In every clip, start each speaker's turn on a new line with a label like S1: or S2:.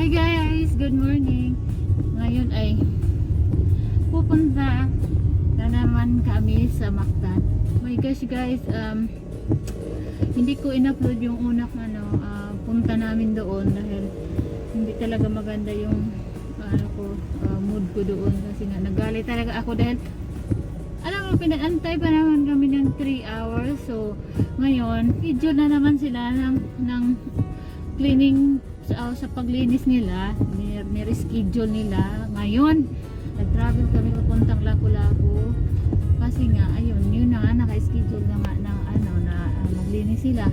S1: Hi guys, good morning. Ngayon ay pupunta na naman kami sa Mactan. My gosh guys, hindi ko in-upload yung unang punta namin doon dahil hindi talaga maganda yung mood ko doon kasi nga nagalit talaga ako dahil alam mo, pinantay pa naman kami ng 3 hours. So ngayon, schedule na naman sila ng cleaning sa paglinis nila, ni-reschedule nila. Ngayon, nag-travel kami papuntang Lapu-Lapu kasi nga, ayun, yun na nga, naka-schedule na nga na maglinis sila.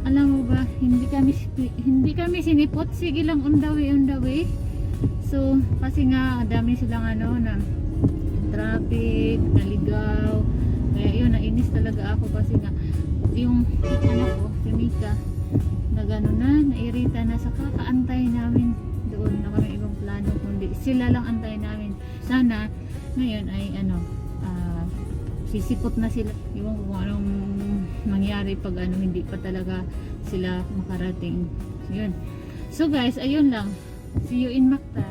S1: Alam mo ba, hindi kami sinipot, sige lang on the way. So, kasi nga, dami silang na traffic, naligaw. Kaya yun, nainis talaga ako kasi nga, yung si Mika, na gano'n na, nairita na sa kakaantay namin doon na kami ibang plano kundi sila lang antay namin. Sana ngayon ay sisipot na sila, yung kung anong mangyari pag hindi pa talaga sila makarating. Yun. So guys, ayun lang, see you in Mactan.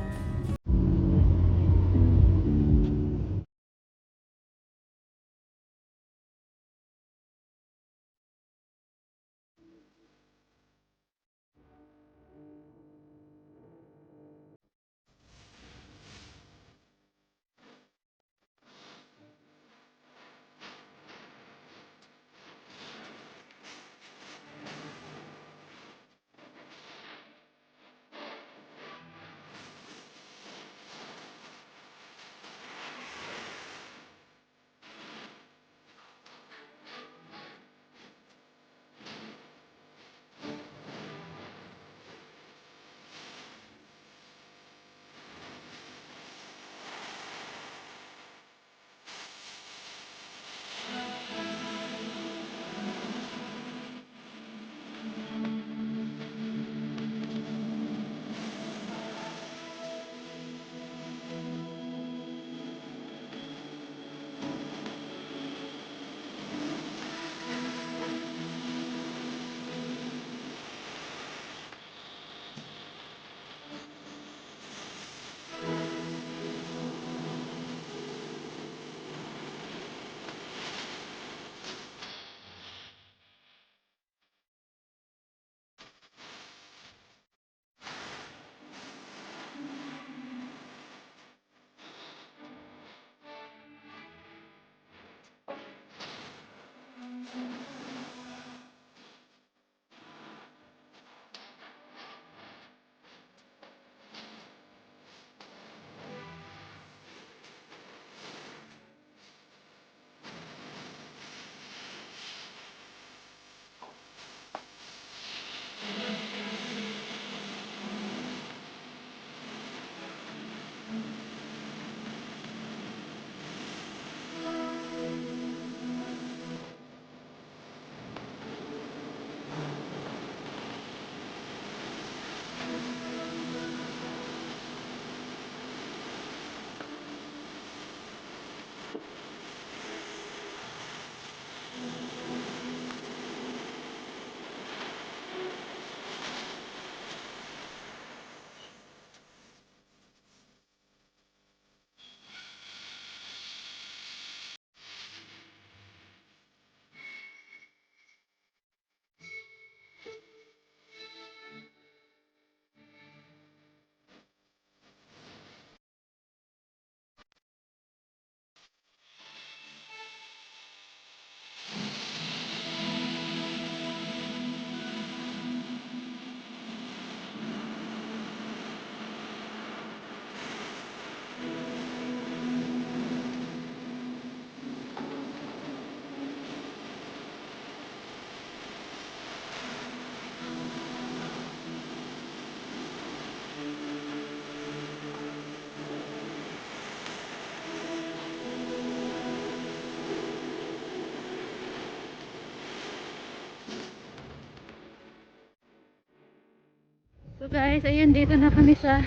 S1: So guys, ayun, dito na kami sa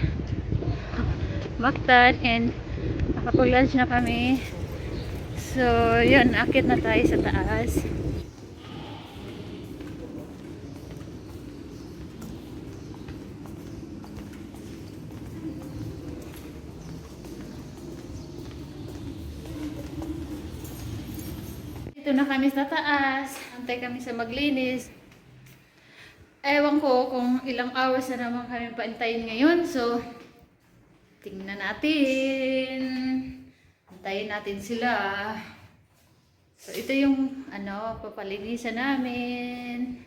S1: Mactan and nakapag-lunch na kami. So, yun, akit na tayo sa taas. Dito na kami sa taas. Antay kami sa maglinis. Ewan ko kung ilang hours na naman kami paantayin ngayon. So, tingnan natin. Antayin natin sila. So, ito yung papalinisan namin.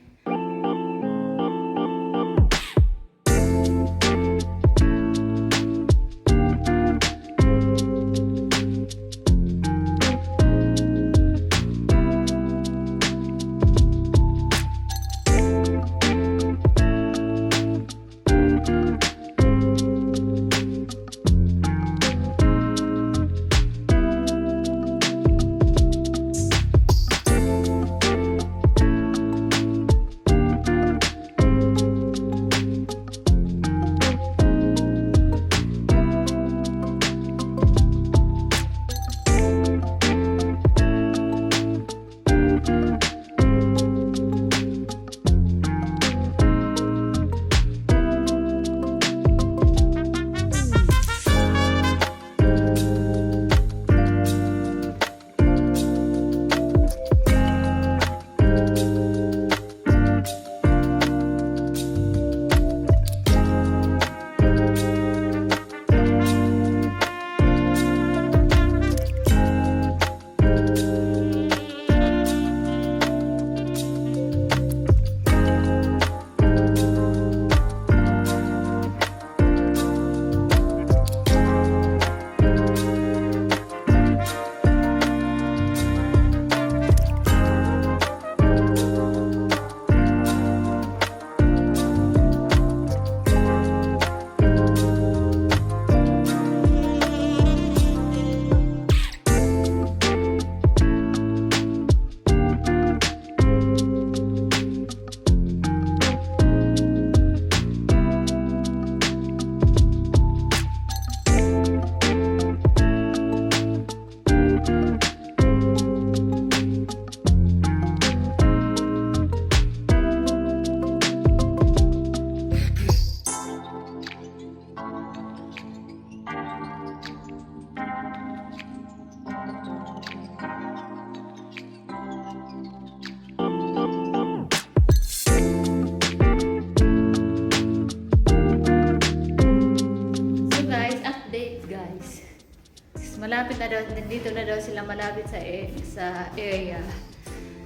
S1: Malapit na daw, dito na daw sila malapit sa area.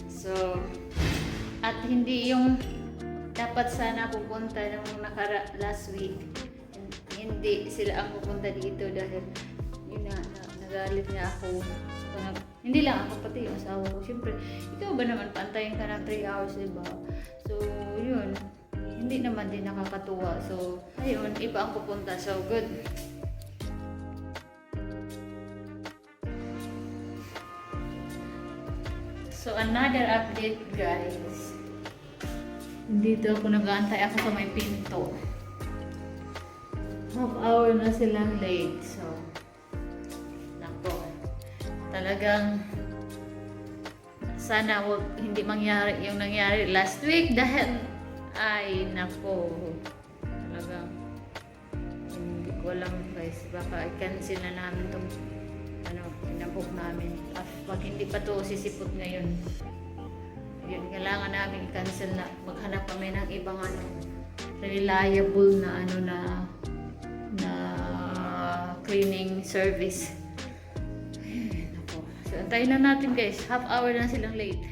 S1: So, at hindi yung dapat sana pupunta nung last week. Hindi sila ang pupunta dito dahil yun nagalit nga ako. So, hindi lang ako, pati yung asawa ko. Siyempre, ikaw ba naman pantayin ka ng 3 hours, diba? So, yun. Hindi naman din nakakatuwa. So, ayun, iba ang pupunta. So, good. So, another update, guys. Dito ako nag-aantay ako sa may pinto. Half hour na silang late. So, nako. Talagang sana hindi mangyari yung nangyari last week dahil ay nako. Talagang hindi ko alam, guys. Baka i-cancel na namin itong pinabok namin. Pag hindi pa to sisipot ngayon, yun, kailangan namin i-cancel na. Maghanap kami ng ibang reliable na cleaning service. Ay, naku. So, antayin na natin, guys. Half hour na silang late.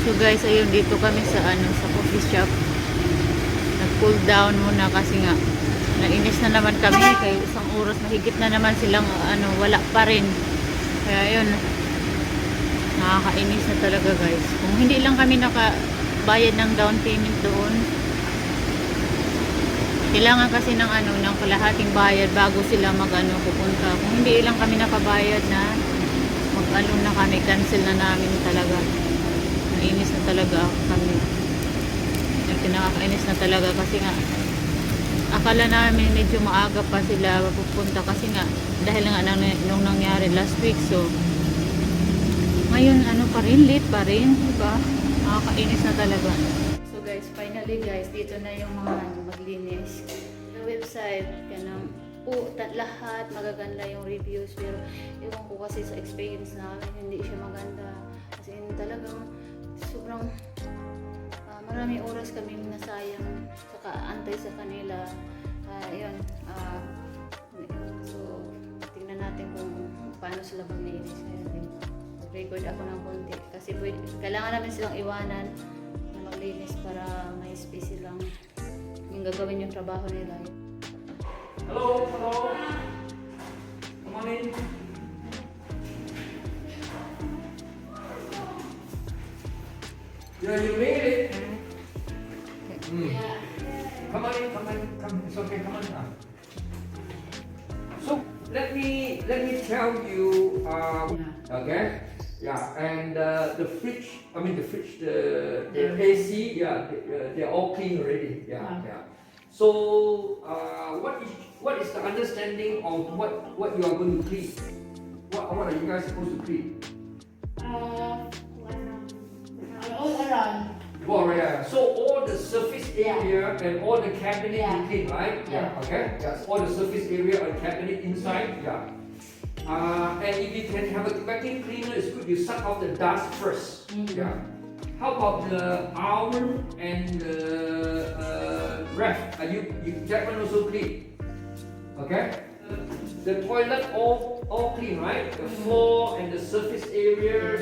S1: So guys, ayun, dito kami sa coffee shop. Nag-cool down muna kasi nga nainis na naman kami kaya isang oras mahigit na naman silang wala pa rin. Kaya ayun, nakakainis na talaga, guys. Kung hindi lang kami nakabayad ng down payment doon, kailangan kasi ng ng kalahating bayad bago sila pupunta. Kung hindi lang kami nakabayad na na kami, cancel na namin talaga. Nainis na talaga kami. Nakakainis na talaga kasi nga akala namin medyo maaga pa sila pupunta kasi nga dahil nga nung nangyari last week. So ngayon pa rin, late pa rin, diba? Nakakainis na talaga. So guys, finally guys, dito na yung mga maglinis. The website lahat magaganda yung reviews, pero ewan ko kasi sa experience namin hindi siya maganda kasi talagang sobrang maraming oras kami nasayang sa kaantay sa kanila. Yun, so tingnan natin kung paano sila maglinis. Record ako ng konti kasi kailangan namin silang iwanan na maglinis para may space silang yung gagawin yung trabaho nila.
S2: Hello, hello. Come on in. Yeah, you made it. Come on in, come on, come. It's okay, come on now. So let me tell you. Okay. Yeah, and the fridge. I mean the fridge, the AC. Yeah, they're all clean already. Yeah, yeah. So what is the understanding of what you are going to clean? What are you guys supposed to clean?
S3: All around.
S2: Oh yeah. So all the surface area and all the cabinet you clean, right?
S3: Yeah.
S2: Okay. Yes. All the surface area and cabinet inside. Yeah. And if you can have a vacuum cleaner, it's good. You suck off the dust first. Yeah. How about the oven and the ref? That one also clean. Okay. The toilet all clean, right? The floor and the surface area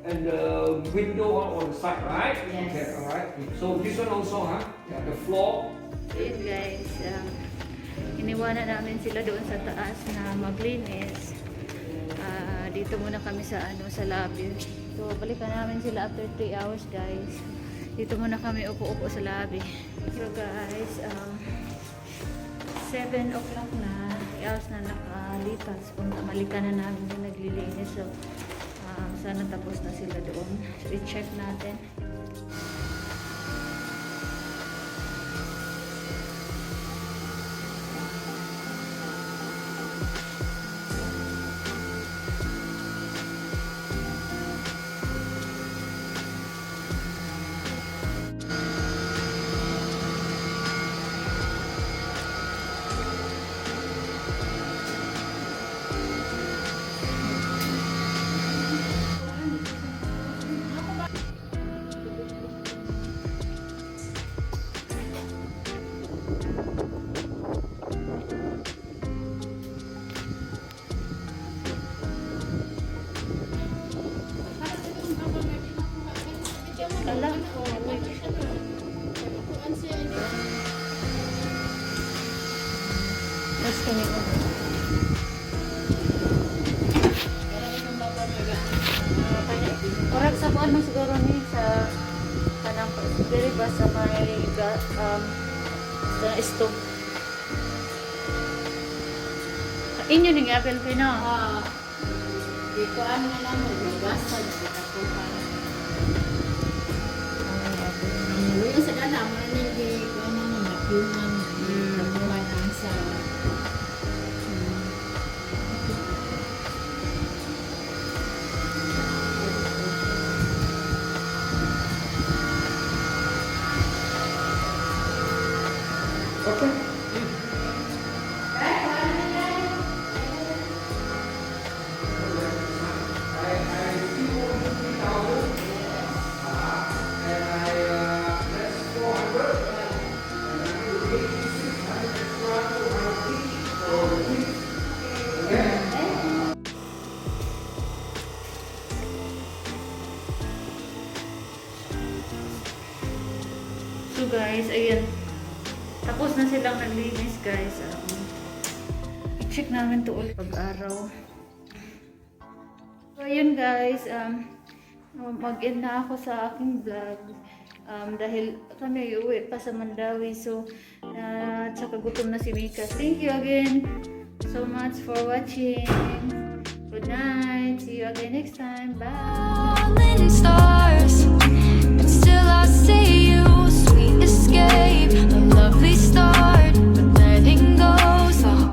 S2: and the window on the side, right?
S3: Yes.
S2: Okay, alright. So this one also, huh? Yeah, the floor.
S1: Ayun guys, iniwanan namin sila doon sa taas na maglinis. Dito muna kami sa lobby. So balikan namin sila after 3 hours guys. Dito muna kami upo-upo sa lobby. So guys, 7 o'clock na, 3 hours na nakalipas. Balikan na namin yung naglilinis. So sana tapos na sila doon. So i-check natin. Alam ko. Mas kami ko. Orag sa buwan mo siguro ni sa kanang diri ba sa may sa stove. Inyo ning apple kay no.
S3: Di ko ano na lang magbasan sa kuha. Yung sa dana mo hindi ko ano makiuman kuha nang sa
S2: Okay.
S1: So guys, ayan. Tapos na silang naglinis guys. I-check namin to ulit pag-araw. So ayun guys, mag-end na ako sa aking vlog. Dahil kami uwi pa sa Mandawi. So, tsaka gutom na si Mika. Thank you again so much for watching. Good night. See you again next time. Bye.
S4: Falling stars, but still I see you, sweet escape.